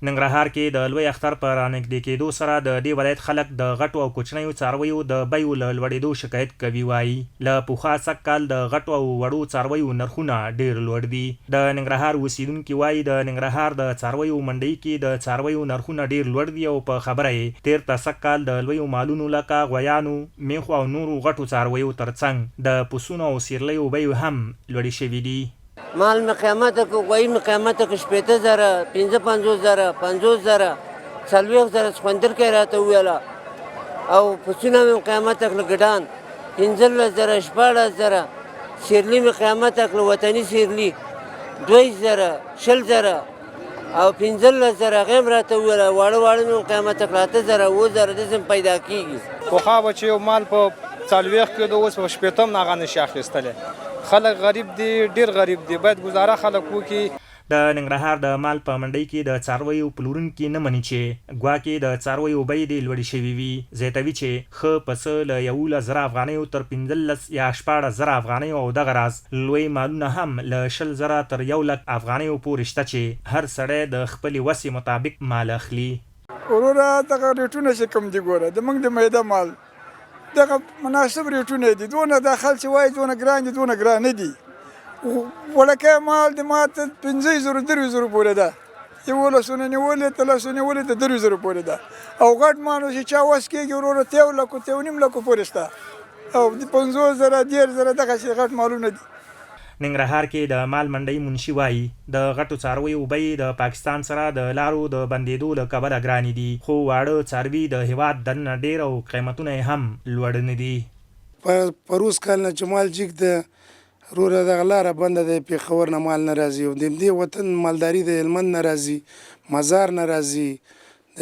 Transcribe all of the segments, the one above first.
ننګرهار کې د لوی اختر په رانږدې کېدو سره د دې ولایت خلک د غټو او کوچنیو څارویو د بیو له لوړېدو شکایت کوي. وایي له پخوا سږ کال د غټو او وړو څارویو نرخونه ډېر لوړ دي. د ننګرهار اوسیدونکي وایي د ننګرهار د څارویو منډۍ کې د څارویو نرخونه ډېر لوړ دي او په خبره یې تېر ته سږ کال د لویو مالونو لکه غویانو، میخو او نورو غټو څارویو ترڅنګ د پسونو او سیرلیو بیو هم لوړې شوي دي. مال می قیمت کو غوی می قیمت کو 15000 15000 50000 4000 سخوندر کې راته ویلا او پسونه می قیمت کو ګډان 15000 14000 سیرلی می قیمت کو وطني سیرلی 2000 10000 او 15000 غیم راته ویلا واړه می قیمت کو 8000 2000 د سم پیدا کیږي. خو خا بچو مال په څارویو کې د اوس په شپېتم ناغه نشي اخیستله. خلک غریب دي، ډیر غریب دي، باید گزاره خلک وکړي. د ننګرهار د مال په منډۍ کې د څارویو پلورونکي نه مني چې ګواکې د څارویو بیې دې لوړې شوي وي. زیاتوي چې ښه پسه له 11,000 افغانیو تر 15 یا 14,000 افغانیو او دغه راز لوی مالونه هم له 20,000 تر 1,00,000 افغانیو پورې شته چې هر سړی د خپلې وسې مطابق مال اخلي. وروره دغه ریټونه چې کوم دي ګوره د موږ د میده مال دغه مناسب ریټونه دي. دونه د خلک چې وایي دونه ګران دي دونه ګران نه دي. وړکه مال د ماته 5,000 3,000 پورې ده، 1100 نیولې 300 نیولې د 3,000 پورې ده او غټ مال چې چا وس کېږي وروره 3,00,000 3,500,000 پورې شته او د 50,000 10,000 دغه چې غټ مالونه دي. ننګرهار کې د مال منډۍ منشي وایي د غټو څارویو بیې د پاکستان سره د لارو د بندېدو له کبله ګرانې دي، خو واړه څاروي د هېواد دننه ډېر او قیمتونه یې هم لوړ نه دي. پروس کال نه چې مال جګ ده وروره دغه لاره بنده ده، پېښور نه مال نه راځي او د دې وطن مالداري د هلمند نه راځي، مزار نه راځي، د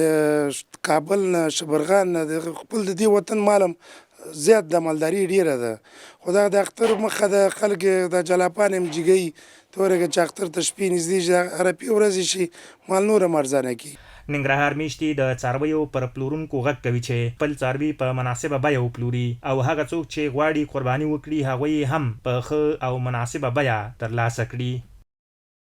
کابل نه، شبرغان نه، خپل د دې وطن مالم زیات د مالداري ډیره ده. خو دا د اختر مخه د خلک د جلاپان هم جګوي تورې چې اختر ته شپې نږدې شي عربي ورځې شي مال نور هم ارزانه کړي. ننګرهار میشتي د څارویو پر پلورونکو غږ کوي چې خپل څاروي په مناسبه بیه وپلوري او هغه څوک چې غواړي قرباني وکړي هغوی هم په ښه او مناسبه بیه ترلاسه کړي.